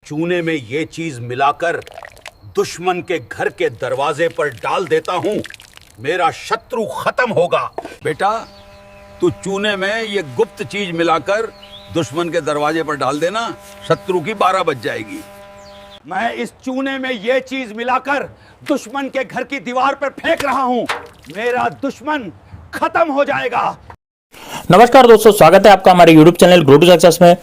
चूने में ये चीज मिलाकर दुश्मन के घर के दरवाजे पर डाल देता हूँ, मेरा शत्रु खत्म होगा। बेटा, तू चूने में ये गुप्त चीज मिलाकर दुश्मन के दरवाजे पर डाल देना, शत्रु की 12 बज जाएगी। मैं इस चूने में ये चीज मिलाकर दुश्मन के घर की दीवार पर फेंक रहा हूँ, मेरा दुश्मन खत्म हो जाएगा। नमस्कार दोस्तों, स्वागत है आपका हमारे YouTube channel grow to success में।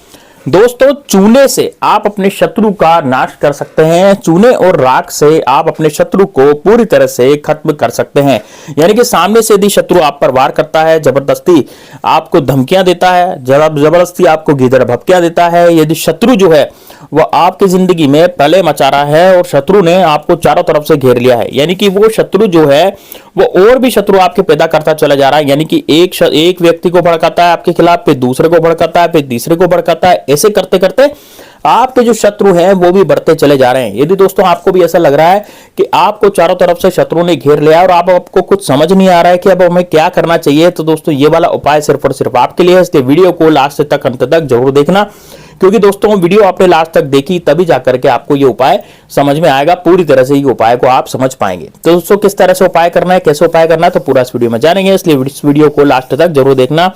दोस्तों, चूने से आप अपने शत्रु का नाश कर सकते हैं। चूने और राख से आप अपने शत्रु को पूरी तरह से खत्म कर सकते हैं। यानी कि सामने से यदि शत्रु आप पर वार करता है, जबरदस्ती आपको धमकियां देता है, जबरदस्ती आपको गीदड़ भपकियां देता है, यदि शत्रु जो है वह आपकी जिंदगी में प्रलय मचा रहा है और शत्रु ने आपको चारों तरफ से घेर लिया है, यानी कि वो शत्रु जो है वो और भी शत्रु आपके पैदा करता चला जा रहा है। यानी कि एक व्यक्ति को भड़काता है आपके खिलाफ, फिर दूसरे को भड़काता है, फिर तीसरे को भड़काता है। ऐसे करते करते आपके जो शत्रु हैं वो भी बढ़ते चले जा रहे हैं। यदि दोस्तों आपको भी ऐसा लग रहा है कि आपको चारों तरफ से शत्रु ने घेर लिया और आपको कुछ समझ नहीं आ रहा है कि अब हमें क्या करना चाहिए, तो दोस्तों ये वाला उपाय सिर्फ और सिर्फ आपके लिए है। इसलिए वीडियो को लास्ट तक अंत तक जरूर देखना, क्योंकि दोस्तों वीडियो आपने लास्ट तक देखी तभी जाकर के आपको ये उपाय समझ में आएगा। पूरी तरह से ये उपाय को आप समझ पाएंगे। तो दोस्तों किस तरह से उपाय करना है, कैसे उपाय करना है, तो पूरा इस वीडियो में जानेंगे, इसलिए इस वीडियो को लास्ट तक जरूर देखना।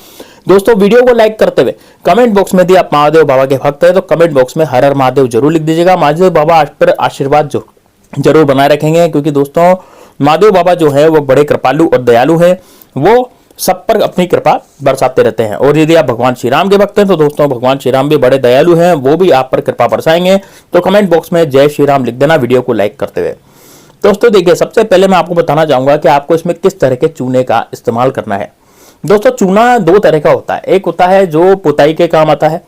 दोस्तों वीडियो को लाइक करते हुए कमेंट बॉक्स में यदि आप महादेव बाबा के भक्त हैं तो कमेंट बॉक्स में हर हर महादेव जरूर लिख दीजिएगा। महादेव बाबा आज पर आशीर्वाद जरूर बनाए रखेंगे, क्योंकि दोस्तों महादेव बाबा जो है वो बड़े कृपालु और दयालु है, वो सब पर अपनी कृपा बरसाते रहते हैं। और यदि आप भगवान श्री राम के भक्त हैं तो दोस्तों भगवान श्री राम भी बड़े दयालु हैं, वो भी आप पर कृपा बरसाएंगे। तो कमेंट बॉक्स में जय श्री राम लिख देना वीडियो को लाइक करते हुए। दोस्तों देखिए, सबसे पहले मैं आपको बताना चाहूंगा कि आपको इसमें किस तरह के चूने का इस्तेमाल करना है। दोस्तों चूना दो तरह का होता है, एक होता है जो पुताई के काम आता है,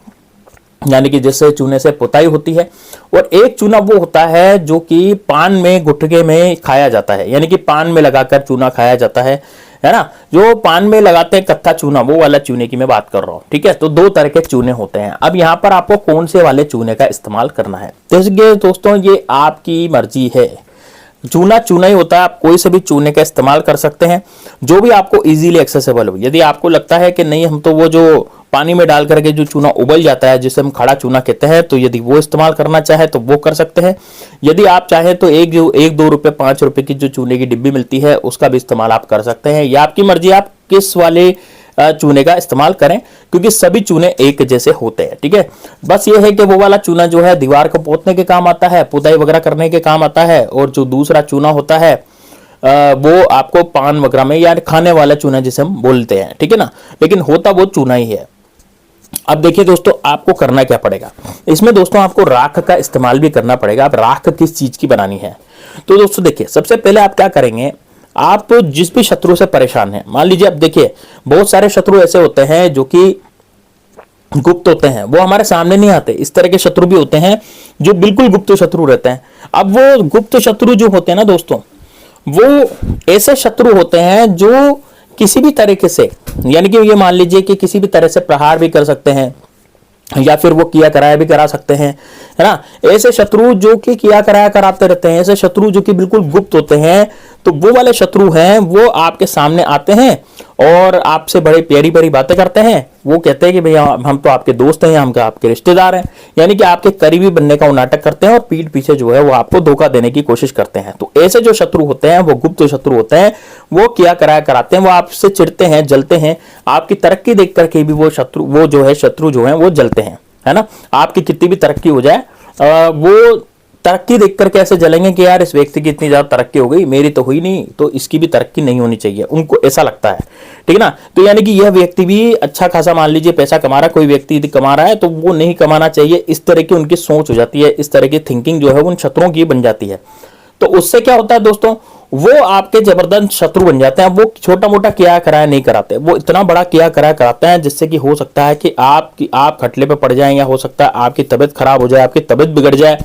यानी कि जिससे चूने से पुताई होती है, और एक चूना वो होता है जो कि पान में गुटके में खाया जाता है, यानी कि पान में लगाकर चूना खाया जाता है ना, जो पान में लगाते हैं कत्था चूना, वो वाला चूने की मैं बात कर रहा हूं। ठीक है, तो दो तरह के चूने होते हैं। अब यहाँ पर आपको कौन से वाले चूने का इस्तेमाल करना है, तो दोस्तों ये आपकी मर्जी है। चूना चूना ही होता है, आप कोई से भी चूने का इस्तेमाल कर सकते हैं जो भी आपको इजीली एक्सेसिबल हो। यदि आपको लगता है कि नहीं, हम तो वो जो पानी में डाल करके जो चूना उबल जाता है जिसे हम खड़ा चूना कहते हैं, तो यदि वो इस्तेमाल करना चाहे तो वो कर सकते हैं। यदि आप चाहें तो एक 2 रुपए 5 रुपए की जो चूने की डिब्बी मिलती है उसका भी इस्तेमाल आप कर सकते हैं। या आपकी मर्जी, आप किस वाले चूने का इस्तेमाल करें, क्योंकि सभी चूने एक जैसे होते हैं। ठीक है, बस ये है कि वो वाला चूना जो है दीवार को पोतने के काम आता है, पुताई वगैरह करने के काम आता है, और जो दूसरा चूना होता है वो आपको पान वगैरह में या खाने वाला चूना जिसे हम बोलते हैं। ठीक है ना, लेकिन होता वो चूना ही है। अब देखिए दोस्तों, आपको करना क्या पड़ेगा इसमें। दोस्तों आपको राख का इस्तेमाल भी करना पड़ेगा। अब राख किस चीज की बनानी है, तो दोस्तों देखिए, सबसे पहले आप क्या करेंगे, आप जिस भी शत्रु से परेशान हैं, मान लीजिए, अब देखिए बहुत सारे शत्रु ऐसे होते हैं जो कि गुप्त होते हैं, वो हमारे सामने नहीं आते। इस तरह के शत्रु भी होते हैं जो बिल्कुल गुप्त शत्रु रहते हैं। अब वो गुप्त शत्रु जो होते हैं ना दोस्तों, वो ऐसे शत्रु होते हैं जो किसी भी तरीके से, यानी कि ये मान लीजिए कि किसी भी तरह से प्रहार भी कर सकते हैं या फिर वो किया कराया भी करा सकते हैं, है ना। ऐसे शत्रु जो कि किया कराया कराते रहते हैं, ऐसे शत्रु जो कि बिल्कुल गुप्त होते हैं, तो वो वाले शत्रु हैं, वो आपके सामने आते हैं और आपसे बड़ी प्यारी प्यारी बातें करते हैं। वो कहते हैं कि भैया हम तो आपके दोस्त हैं, हम आपके रिश्तेदार हैं, यानी कि आपके करीबी बनने का वो नाटक करते हैं और पीठ पीछे जो है वो आपको धोखा देने की कोशिश करते हैं। तो ऐसे जो शत्रु होते हैं, वो गुप्त शत्रु होते हैं, वो किया कराया कराते हैं, वो आपसे चिढ़ते हैं, जलते हैं। आपकी तरक्की देख करके भी वो शत्रु जो है वो जलते हैं, है ना। आपकी कितनी भी तरक्की हो जाए, वो तरक्की देख करके ऐसे जलेंगे कि यार इस व्यक्ति की इतनी ज्यादा तरक्की हो गई, मेरी तो हुई नहीं, तो इसकी भी तरक्की नहीं होनी चाहिए, उनको ऐसा लगता है। ठीक है ना, तो यानी कि यह व्यक्ति भी अच्छा खासा मान लीजिए पैसा कमा रहा है, कोई व्यक्ति यदि कमा रहा है तो वो नहीं कमाना चाहिए, इस तरह की उनकी सोच हो जाती है, इस तरह की थिंकिंग जो है उन शत्रुओं की बन जाती है। तो उससे क्या होता है दोस्तों, वो आपके जबरदस्त शत्रु बन जाते हैं। वो छोटा मोटा किया कराया नहीं कराते, वो इतना बड़ा किया कराया कराते हैं जिससे कि हो सकता है कि आप खटले पे पड़ जाएं, या हो सकता है आपकी तबीयत खराब हो जाए, आपकी तबीयत बिगड़ जाए,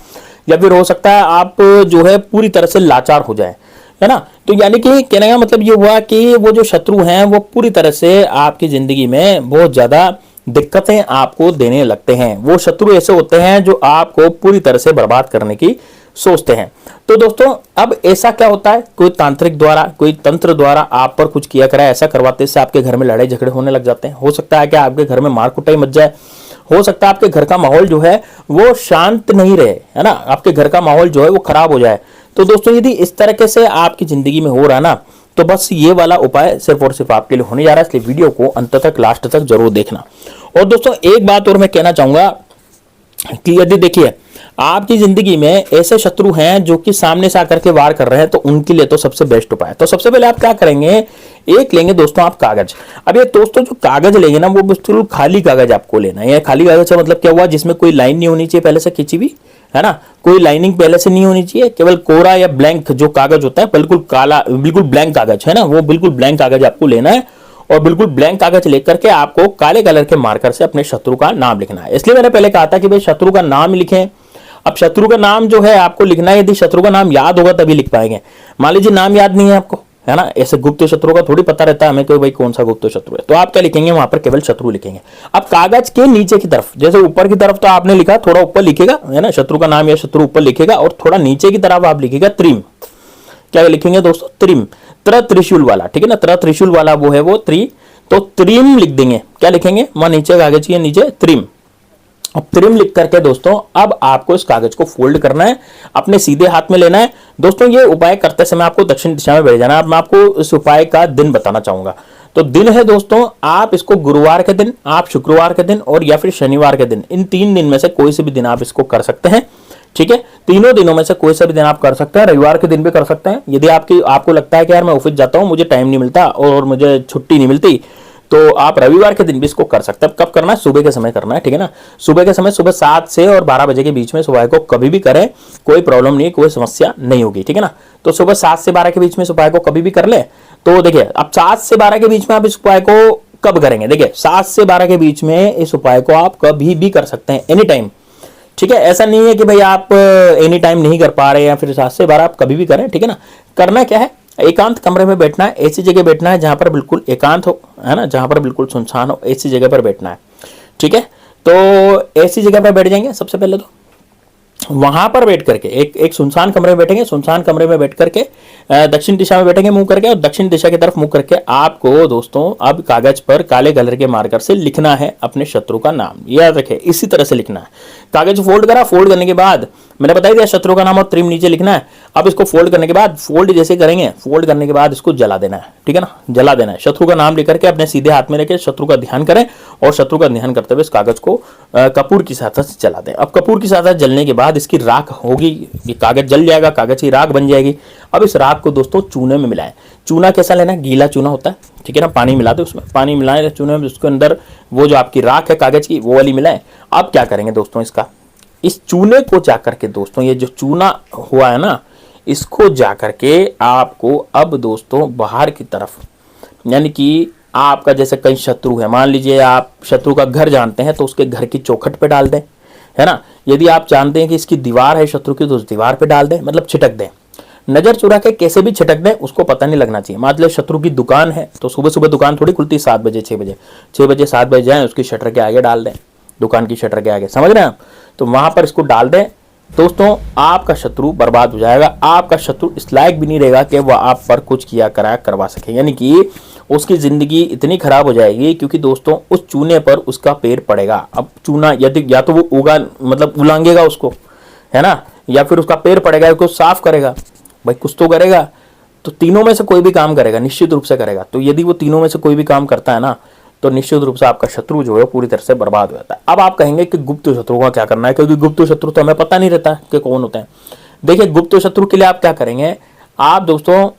या फिर हो सकता है आप जो है पूरी तरह से लाचार हो जाए, है ना। तो यानी कि कहने का मतलब ये हुआ कि वो जो शत्रु हैं वो पूरी तरह से आपकी जिंदगी में बहुत ज्यादा दिक्कतें आपको देने लगते हैं। वो शत्रु ऐसे होते हैं जो आपको पूरी तरह से बर्बाद करने की सोचते हैं। तो दोस्तों अब ऐसा क्या होता है, कोई तांत्रिक द्वारा, कोई तंत्र द्वारा आप पर कुछ किया कराया ऐसा करवाते से आपके घर में लड़ाई झगड़े होने लग जाते हैं। हो सकता है कि आपके घर में मार कुटाई मच जाए, हो सकता है आपके घर का माहौल जो है वो शांत नहीं रहे, है ना, आपके घर का माहौल जो है वो खराब हो जाए। तो दोस्तों यदि इस तरीके से आपकी जिंदगी में हो रहा ना, तो बस ये वाला उपाय सिर्फ और सिर्फ आपके लिए होने जा रहा है, इसलिए वीडियो को अंत तक, लास्ट तक जरूर देखना। और दोस्तों एक बात और मैं कहना चाहूंगा कि यदि देखिए आपकी जिंदगी में ऐसे शत्रु हैं जो कि सामने से आकर के वार कर रहे हैं, तो उनके लिए तो सबसे बेस्ट उपाय, तो सबसे पहले आप क्या करेंगे, एक लेंगे दोस्तों आप कागज। अब ये दोस्तों जो कागज लेंगे ना, वो बिल्कुल खाली कागज आपको लेना है। खाली कागज का मतलब क्या हुआ, जिसमें कोई लाइन नहीं होनी चाहिए पहले से खींची हुई, है ना, कोई लाइनिंग पहले से नहीं होनी चाहिए, केवल कोरा या ब्लैंक जो कागज होता है, बिल्कुल काला, बिल्कुल ब्लैंक कागज, है ना, वो बिल्कुल ब्लैंक कागज आपको लेना है। और बिल्कुल ब्लैंक कागज लेकर के आपको काले कलर के मार्कर से अपने शत्रु का नाम लिखना है। इसलिए मैंने पहले कहा था कि भाई शत्रु का नाम लिखें। अब शत्रु का नाम जो है आपको लिखना है, यदि शत्रु का नाम याद होगा तभी लिख पाएंगे। मान लीजिए नाम याद नहीं है आपको, है ना, ऐसे गुप्त शत्रु का थोड़ी पता रहता है हमें कि भाई कौन सा गुप्त शत्रु है, तो आप क्या लिखेंगे, वहां पर केवल शत्रु लिखेंगे। अब कागज के नीचे की तरफ, जैसे ऊपर की तरफ तो आपने लिखा, थोड़ा ऊपर लिखेगा, है ना, शत्रु का नाम या शत्रु ऊपर लिखेगा, और थोड़ा नीचे की तरफ आप लिखेगा त्रिम। क्या लिखेंगे दोस्तों, त्रिम, त्रिशूल वाला, ठीक है ना, त्रिशूल वाला वो है वो तो त्रिम लिख देंगे। क्या लिखेंगे, वहां नीचे कागज के नीचे त्रिम। अब त्रिम लिख करके दोस्तों अब आपको इस कागज को फोल्ड करना है, अपने सीधे हाथ में लेना है। दोस्तों ये उपाय करते समय आपको दक्षिण दिशा में बैठ जाना है। अब मैं आपको इस उपाय का दिन बताना चाहूंगा। तो दिन है दोस्तों, आप इसको गुरुवार के दिन, आप शुक्रवार के दिन, और या फिर शनिवार के दिन, इन 3 दिन में से कोई से भी दिन आप इसको कर सकते हैं, ठीक है। तीनों दिनों में से कोई सा भी दिन आप कर सकते हैं, रविवार के दिन भी कर सकते हैं। यदि आपको लगता है कि यार मैं ऑफिस जाता हूं, मुझे टाइम नहीं मिलता और मुझे छुट्टी नहीं मिलती, तो आप रविवार के दिन भी इसको कर सकते हैं। कब करना है, सुबह के समय करना है, ठीक है ना, सुबह के समय, सुबह 7 से और 12 बजे के बीच में सुबह को कभी भी करें, कोई प्रॉब्लम नहीं है, कोई समस्या नहीं होगी, ठीक है ना। तो सुबह 7 से 12 के बीच में सुबह को कभी भी कर ले। तो देखिए अब 7 से 12 के बीच में आप इस उपाय को कब करेंगे, देखिए 7 से 12 के बीच में इस उपाय को आप कभी भी कर सकते हैं, एनी टाइम, ठीक है। ऐसा नहीं है कि भाई आप एनी टाइम नहीं कर पा रहे या फिर 7 से 12 आप कभी भी करें, ठीक है ना। करना क्या है, एकांत कमरे में बैठना है, ऐसी जगह बैठना है जहां पर बिल्कुल एकांत हो, है ना, जहां पर बिल्कुल सुनसान हो, ऐसी जगह पर बैठना है, ठीक है। तो ऐसी जगह पर बैठ जाएंगे। सबसे पहले तो वहां पर बैठ करके एक सुनसान कमरे में बैठेंगे। सुनसान कमरे में बैठ करके दक्षिण दिशा में बैठेंगे मुंह करके, और दक्षिण दिशा की तरफ मुंह करके आपको दोस्तों अब कागज पर काले कलर के मार्कर से लिखना है अपने शत्रु का नाम। याद रखें, इसी तरह से लिखना है। कागज फोल्ड करा, फोल्ड करने के बाद मैंने बता दिया शत्रु का नाम और त्रिम नीचे लिखना है। अब इसको फोल्ड करने के बाद, फोल्ड जैसे करेंगे, फोल्ड करने के बाद इसको जला देना है, ठीक है ना, जला देना है। शत्रु का नाम लेकर के अपने सीधे हाथ में लेकर शत्रु का ध्यान करें, और शत्रु का ध्यान करते हुए इस कागज को कपूर की सहायता से जला दें। अब कपूर की सहायता जलने के बाद इसकी राख होगी, ये कागज जल जाएगा, कागज की राख बन जाएगी। अब इस राख को दोस्तों चूने में मिलाएं। चूना कैसा लेना, गीला चूना होता है, ठीक है ना, पानी मिला दो उसमें, पानी मिलाएं चूने में, उसके अंदर वो जो आपकी राख है कागज की वो वाली मिलाएं। अब क्या करेंगे दोस्तों, इस चूने को जाकर के दोस्तों, ये जो चूना हुआ है ना, इसको जाकर के आपको अब दोस्तों बाहर की तरफ, यानी कि आपका जैसे कई शत्रु है, मान लीजिए आप शत्रु का घर जानते हैं, तो उसके घर की चौखट पे डाल दें, है ना। यदि आप जानते हैं कि इसकी दीवार है शत्रु की, तो उस दीवार पे डाल दें, मतलब छिटक दें। नजर चुरा के कैसे भी छिटक दें, उसको पता नहीं लगना चाहिए। मान लीजिए शत्रु की दुकान है, तो सुबह सुबह दुकान थोड़ी खुलती, 7 बजे 6 बजे, 6 बजे 7 बजे जाए, उसकी शटर के आगे डाल दें, दुकान की शटर के आगे, समझ रहे हैं आप, तो वहां पर इसको डाल दें। दोस्तों आपका शत्रु बर्बाद हो जाएगा। आपका शत्रु इस लायक भी नहीं रहेगा कि वह आप पर कुछ किया कराया करवा सके, यानी कि उसकी जिंदगी इतनी खराब हो जाएगी, क्योंकि दोस्तों उस चूने पर उसका पैर पड़ेगा। अब चूना यदि या तो वो मतलब उलांगेगा उसको, है ना, या फिर उसका पैर पड़ेगा, उसको साफ करेगा, भाई कुछ तो करेगा। तो तीनों में से कोई भी काम करेगा, निश्चित रूप से करेगा। तो यदि वो तीनों में से कोई भी काम करता है ना, तो निश्चित रूप से आपका शत्रु जो है पूरी तरह से बर्बाद हो जाता है। अब आप कहेंगे कि गुप्त शत्रु का क्या करना है, क्योंकि गुप्त शत्रु तो हमें पता नहीं रहता कि कौन होते हैं। देखिए गुप्त शत्रु के लिए आप क्या करेंगे, आप दोस्तों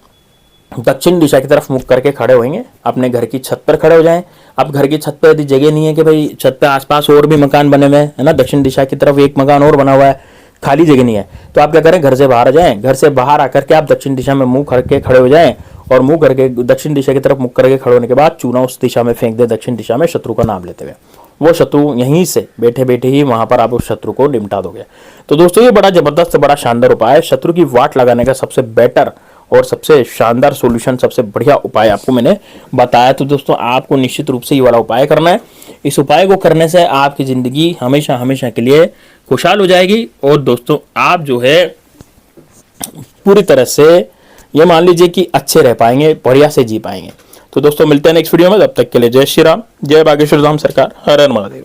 दक्षिण दिशा की तरफ मुख करके खड़े होंगे, अपने घर की छत पर खड़े हो जाएं। अब घर की छत पर यदि जगह नहीं है कि भाई छत पे आसपास और भी मकान बने हुए हैं, है ना, दक्षिण दिशा की तरफ एक मकान और बना हुआ है, खाली जगह नहीं है, तो आप क्या करें, घर से बाहर आ जाएं। घर से बाहर आकर के आप दक्षिण दिशा में मुंह करके खड़े हो जाएं, और मुंह करके दक्षिण दिशा की तरफ मुख करके खड़े होने के बाद चूना उस दिशा में फेंक दे, दक्षिण दिशा में, शत्रु का नाम लेते हुए। वो शत्रु यहीं से बैठे बैठे ही वहां पर आप उस शत्रु को निपटा दोगे। तो दोस्तों ये बड़ा जबरदस्त, बड़ा शानदार उपाय है। शत्रु की वाट लगाने का सबसे बेटर और सबसे शानदार सॉल्यूशन, सबसे बढ़िया उपाय आपको मैंने बताया। तो दोस्तों आपको निश्चित रूप से ये वाला उपाय करना है। इस उपाय को करने से आपकी जिंदगी हमेशा हमेशा के लिए खुशहाल हो जाएगी, और दोस्तों आप जो है पूरी तरह से ये मान लीजिए कि अच्छे रह पाएंगे, बढ़िया से जी पाएंगे। तो दोस्तों मिलते हैं नेक्स्ट वीडियो में, तब तक के लिए जय श्री राम, जय बागेश्वर धाम सरकार, हर हर महादेव।